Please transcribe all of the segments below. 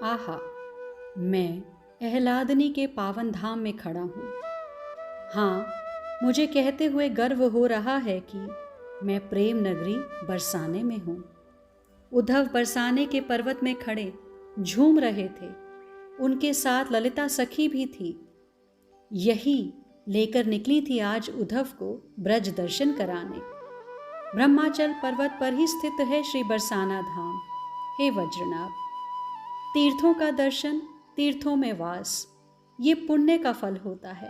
आहा, मैं एहलादनी के पावन धाम में खड़ा हूँ। हाँ, मुझे कहते हुए गर्व हो रहा है कि मैं प्रेम नगरी बरसाने में हूँ। उद्धव बरसाने के पर्वत में खड़े झूम रहे थे। उनके साथ ललिता सखी भी थी। यही लेकर निकली थी आज उद्धव को ब्रज दर्शन कराने। ब्रह्माचल पर्वत पर ही स्थित है श्री बरसाना धाम। हे वज्रनाभ, तीर्थों का दर्शन, तीर्थों में वास, ये पुण्य का फल होता है।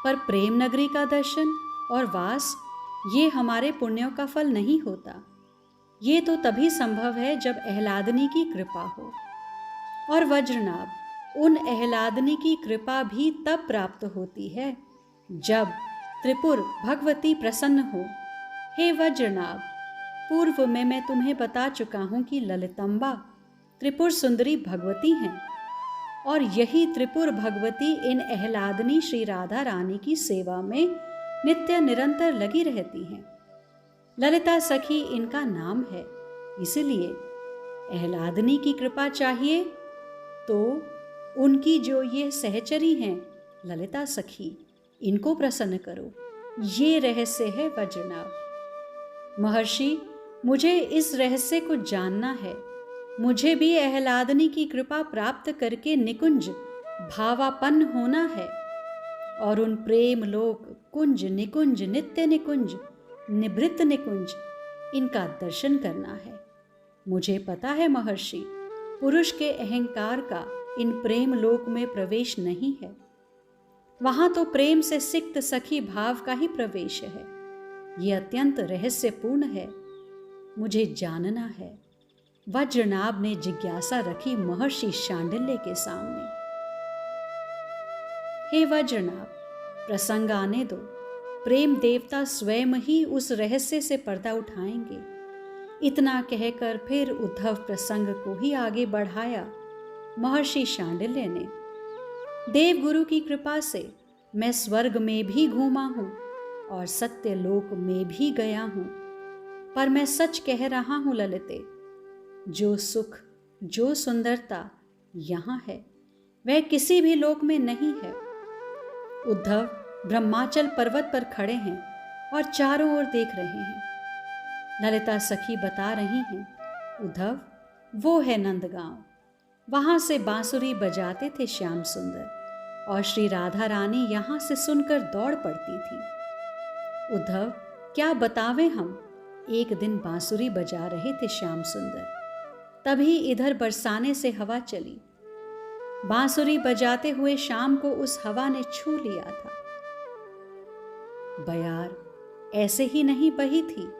पर प्रेम नगरी का दर्शन और वास, ये हमारे पुण्यों का फल नहीं होता। ये तो तभी संभव है जब एहलादनी की कृपा हो। और वज्रनाभ, उन एहलादनी की कृपा भी तब प्राप्त होती है जब त्रिपुर भगवती प्रसन्न हो। हे वज्रनाभ, पूर्व में मैं तुम्हें बता चुका हूँ कि ललितंबा त्रिपुर सुंदरी भगवती हैं और यही त्रिपुर भगवती इन एहलादनी श्री राधा रानी की सेवा में नित्य निरंतर लगी रहती हैं। ललिता सखी इनका नाम है, इसलिए एहलादनी की कृपा चाहिए तो उनकी जो ये सहचरी हैं ललिता सखी, इनको प्रसन्न करो। ये रहस्य है वज्रनाभ। महर्षि, मुझे इस रहस्य को जानना है। मुझे भी एहलादनी की कृपा प्राप्त करके निकुंज भावापन्न होना है और उन प्रेम लोक कुंज निकुंज नित्य निकुंज निभृत निकुंज इनका दर्शन करना है। मुझे पता है महर्षि, पुरुष के अहंकार का इन प्रेम लोक में प्रवेश नहीं है। वहां तो प्रेम से सिक्त सखी भाव का ही प्रवेश है। ये अत्यंत रहस्यपूर्ण है, मुझे जानना है। वज्रनाभ ने जिज्ञासा रखी महर्षि शांडिल्य के सामने। हे वज्रनाभ, प्रसंग आने दो। प्रेम देवता स्वयं ही उस रहस्य से पर्दा उठाएंगे। इतना कहकर फिर उद्धव प्रसंग को ही आगे बढ़ाया महर्षि शांडिल्य ने। देवगुरु की कृपा से मैं स्वर्ग में भी घूमा हूँ और सत्यलोक में भी गया हूँ, पर मैं सच कह रहा हूँ ललिते, जो सुख जो सुंदरता यहाँ है वह किसी भी लोक में नहीं है। उद्धव ब्रह्माचल पर्वत पर खड़े हैं और चारों ओर देख रहे हैं। ललिता सखी बता रही हैं, उद्धव, वो है नंदगांव। वहां से बांसुरी बजाते थे श्याम सुंदर और श्री राधा रानी यहाँ से सुनकर दौड़ पड़ती थी। उद्धव, क्या बतावें हम। एक दिन बांसुरी बजा रहे थे श्याम सुंदर, तभी इधर बरसाने से हवा चली। बांसुरी बजाते हुए शाम को उस हवा ने छू लिया था। बयार ऐसे ही नहीं बही थी।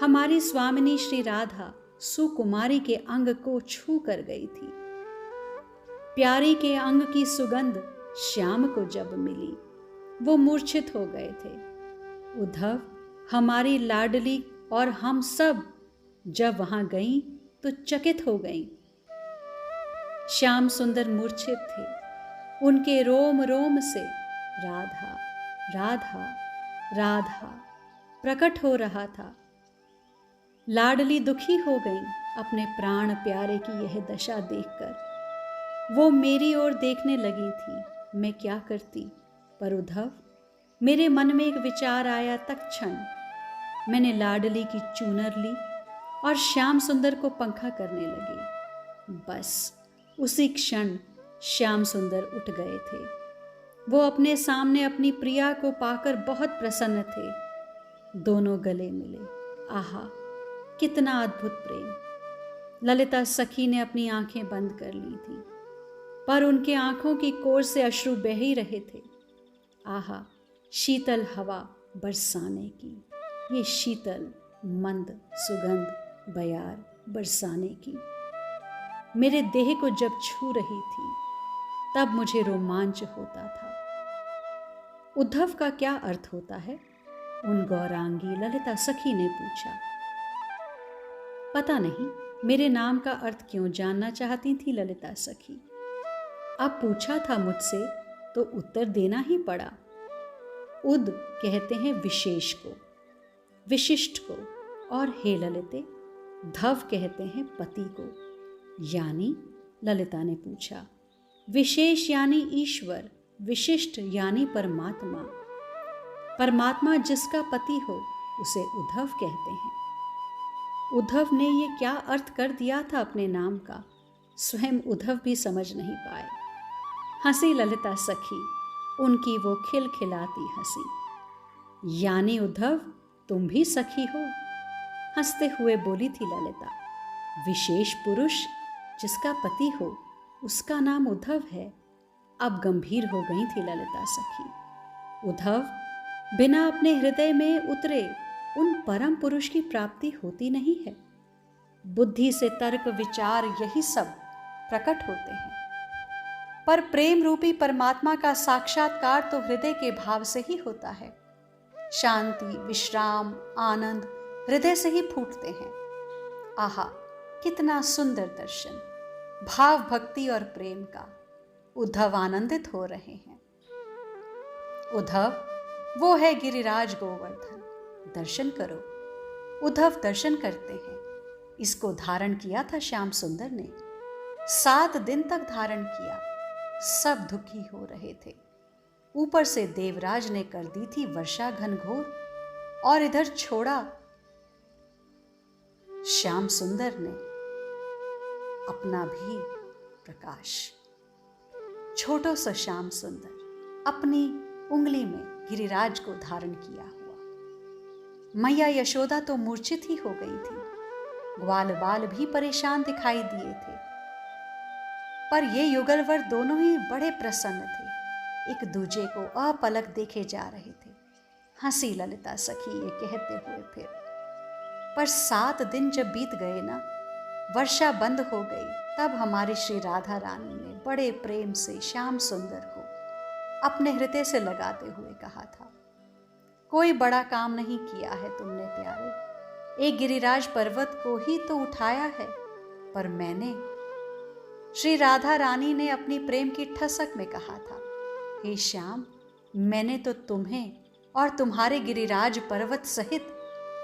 हमारी स्वामिनी श्री राधा सुकुमारी के अंग को छू कर गई थी। प्यारी के अंग की सुगंध श्याम को जब मिली, वो मूर्छित हो गए थे। उद्धव, हमारी लाडली और हम सब जब वहां गईं तो चकित हो गईं। श्याम सुंदर मूर्छित थे। उनके रोम रोम से राधा राधा राधा प्रकट हो रहा था। लाडली दुखी हो गई अपने प्राण प्यारे की यह दशा देखकर। वो मेरी ओर देखने लगी थी। मैं क्या करती, पर उद्धव, मेरे मन में एक विचार आया। तत्क्षण मैंने लाडली की चूनर ली और श्याम सुंदर को पंखा करने लगी। बस उसी क्षण श्याम सुंदर उठ गए थे। वो अपने सामने अपनी प्रिया को पाकर बहुत प्रसन्न थे। दोनों गले मिले। आहा, कितना अद्भुत प्रेम। ललिता सखी ने अपनी आंखें बंद कर ली थी, पर उनके आंखों की कोर से अश्रु बह ही रहे थे। आहा, शीतल हवा बरसाने की, ये शीतल मंद सुगंध बयार बरसाने की मेरे देह को जब छू रही थी तब मुझे रोमांच होता था। उद्धव का क्या अर्थ होता है? उन गौरांगी ललिता सखी ने पूछा। पता नहीं मेरे नाम का अर्थ क्यों जानना चाहती थी ललिता सखी। अब पूछा था मुझसे तो उत्तर देना ही पड़ा। उद कहते हैं विशेष को, विशिष्ट को, और हे ललिते, धव कहते हैं पति को। यानी? ललिता ने पूछा। विशेष यानी ईश्वर, विशिष्ट यानी परमात्मा। परमात्मा जिसका पति हो उसे उद्धव कहते हैं। उद्धव ने ये क्या अर्थ कर दिया था अपने नाम का, स्वयं उद्धव भी समझ नहीं पाए। हंसी ललिता सखी, उनकी वो खिलखिलाती हंसी। यानी उद्धव तुम भी सखी हो? हंसते हुए बोली थी ललिता। विशेष पुरुष जिसका पति हो उसका नाम उद्धव है। अब गंभीर हो गई थी ललिता सखी। उद्धव, बिना अपने हृदय में उतरे उन परम पुरुष की प्राप्ति होती नहीं है। बुद्धि से तर्क विचार यही सब प्रकट होते हैं, पर प्रेम रूपी परमात्मा का साक्षात्कार तो हृदय के भाव से ही होता है। शांति, विश्राम, आनंद हृदय से ही फूटते हैं। आहा, कितना सुंदर दर्शन, भाव, भक्ति और प्रेम का। उद्धव आनंदित हो रहे हैं। उद्धव, वो है गिरिराज गोवर्धन, दर्शन करो। उद्धव दर्शन करते हैं। इसको धारण किया था श्याम सुंदर ने, 7 दिन तक धारण किया। सब दुखी हो रहे थे। ऊपर से देवराज ने कर दी थी वर्षा घनघोर, और इधर छोड़ा श्याम सुंदर ने अपना भी प्रकाश। छोटो सा श्याम सुंदर अपनी उंगली में गिरिराज को धारण किया हुआ। मैया यशोदा तो मूर्छित ही हो गई थी। ग्वाल बाल भी परेशान दिखाई दिए थे, पर ये युगलवर दोनों ही बड़े प्रसन्न थे, एक दूजे को अपलक देखे जा रहे थे। हंसी ललिता सखी ये कहते हुए फिर। पर 7 दिन जब बीत गए ना, वर्षा बंद हो गई, तब हमारी श्री राधा रानी ने बड़े प्रेम से श्याम सुंदर को अपने हृदय से लगाते हुए कहा था, कोई बड़ा काम नहीं किया है तुमने प्यारे, एक गिरिराज पर्वत को ही तो उठाया है, पर मैंने, श्री राधा रानी ने अपनी प्रेम की ठसक में कहा था, हे श्याम, मैंने तो तुम्हें और तुम्हारे गिरिराज पर्वत सहित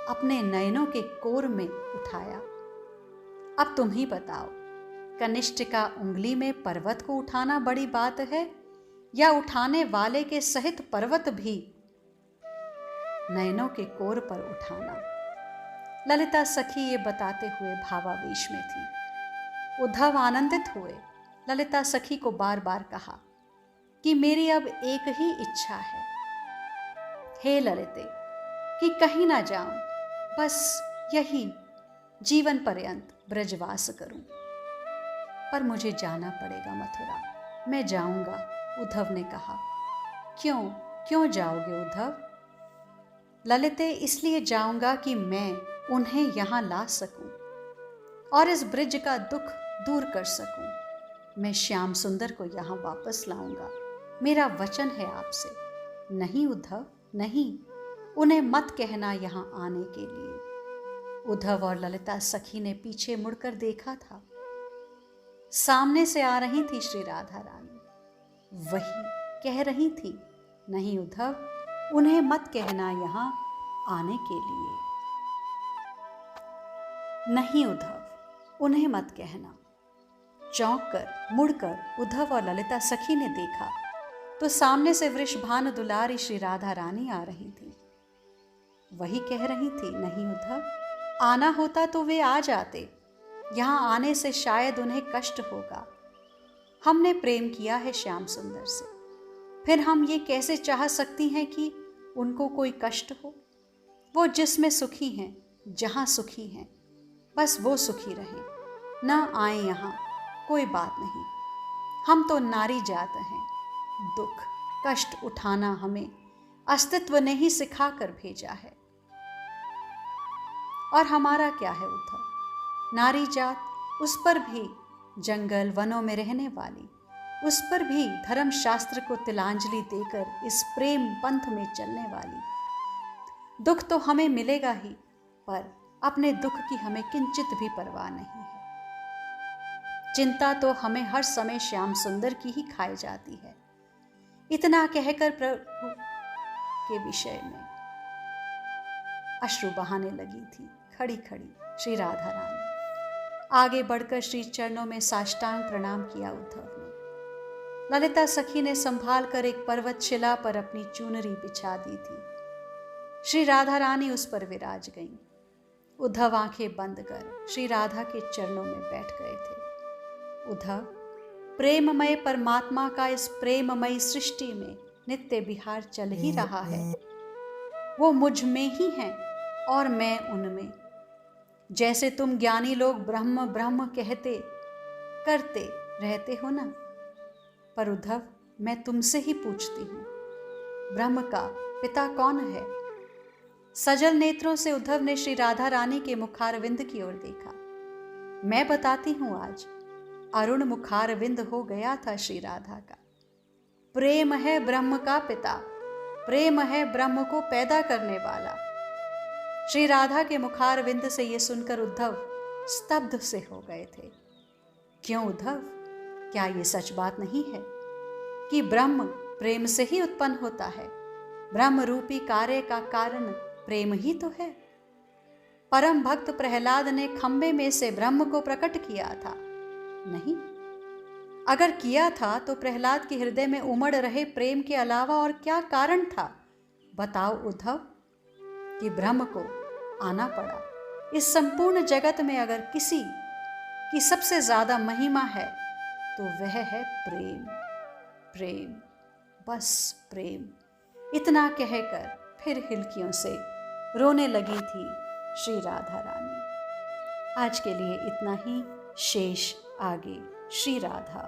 अपने नयनों के कोर में उठाया। अब तुम ही बताओ, कनिष्ठ का उंगली में पर्वत को उठाना बड़ी बात है, या उठाने वाले के सहित पर्वत भी नयनों के कोर पर उठाना? ललिता सखी ये बताते हुए भावावेश में थी। उद्धव आनंदित हुए। ललिता सखी को बार बार कहा कि मेरी अब एक ही इच्छा है, हे ललिते, कि कहीं ना जाऊं, बस यही जीवन पर्यंत ब्रजवास करूं। पर मुझे जाना पड़ेगा मथुरा, मैं जाऊंगा, उद्धव ने कहा। क्यों क्यों जाओगे उद्धव? ललिते, इसलिए जाऊंगा कि मैं उन्हें यहां ला सकूं और इस ब्रिज का दुख दूर कर सकूं। मैं श्याम सुंदर को यहां वापस लाऊंगा, मेरा वचन है आपसे। नहीं उद्धव, नहीं, उन्हें मत कहना यहां आने के लिए। उद्धव और ललिता सखी ने पीछे मुड़कर देखा था। सामने से आ रही थी श्री राधा रानी। वही कह रही थी, नहीं उद्धव, उन्हें मत कहना यहां आने के लिए। नहीं उद्धव, उन्हें मत कहना। चौंक कर मुड़कर उद्धव और ललिता सखी ने देखा तो सामने से वृषभानु दुलारी श्री राधा रानी आ रही थी। वही कह रही थी, नहीं उद्धव, आना होता तो वे आ जाते, यहां आने से शायद उन्हें कष्ट होगा। हमने प्रेम किया है श्याम सुंदर से, फिर हम ये कैसे चाह सकती हैं कि उनको कोई कष्ट हो? वो जिसमें सुखी हैं, जहां सुखी हैं, बस वो सुखी रहें, ना आए यहाँ, कोई बात नहीं। हम तो नारी जात हैं, दुख कष्ट उठाना हमें अस्तित्व ने ही सिखा कर भेजा है। और हमारा क्या है उद्धव? नारी जात, उस पर भी जंगल वनों में रहने वाली, उस पर भी धर्म शास्त्र को तिलांजलि देकर इस प्रेम पंथ में चलने वाली। दुख तो हमें मिलेगा ही, पर अपने दुख की हमें किंचित भी परवाह नहीं है। चिंता तो हमें हर समय श्याम सुंदर की ही खाई जाती है। इतना कहकर प्रभु के विषय में अश्रु बहाने लगी थी खड़ी खड़ी श्री राधा रानी। आगे बढ़कर श्री चरणों में साष्टांग प्रणाम किया उद्धव ने। ललिता सखी ने संभाल कर एक पर्वत शिला पर अपनी चुनरी बिछा दी थी। श्री राधा रानी उस पर विराज गईं। उद्धव आंखें बंद कर श्री राधा के चरणों में बैठ गए थे। उद्धव, प्रेममय परमात्मा का इस प्रेममयी सृष्टि में नित्य विहार चल ही रहा है। वो मुझ में ही हैं और मैं उनमें। जैसे तुम ज्ञानी लोग ब्रह्म ब्रह्म कहते करते रहते हो ना, पर उद्धव मैं तुमसे ही पूछती हूँ, ब्रह्म का पिता कौन है? सजल नेत्रों से उद्धव ने श्री राधा रानी के मुखारविंद की ओर देखा। मैं बताती हूँ आज, अरुण मुखारविंद हो गया था श्री राधा का। प्रेम है ब्रह्म का पिता, प्रेम है ब्रह्म को पैदा करने वाला। श्री राधा के मुखारविंद से ये सुनकर उद्धव स्तब्ध से हो गए थे। क्यों उद्धव, क्या ये सच बात नहीं है कि ब्रह्म प्रेम से ही उत्पन्न होता है? ब्रह्म रूपी कार्य का कारण प्रेम ही तो है। परम भक्त प्रहलाद ने खंबे में से ब्रह्म को प्रकट किया था, नहीं? अगर किया था तो प्रहलाद के हृदय में उमड़ रहे प्रेम के अलावा और क्या कारण था? बताओ उद्धव, कि ब्रह्म को आना पड़ा। इस संपूर्ण जगत में अगर किसी की सबसे ज्यादा महिमा है तो वह है प्रेम। प्रेम, बस प्रेम। इतना कहकर फिर हिलकियों से रोने लगी थी श्री राधा रानी। आज के लिए इतना ही, शेष आगे। श्री राधा।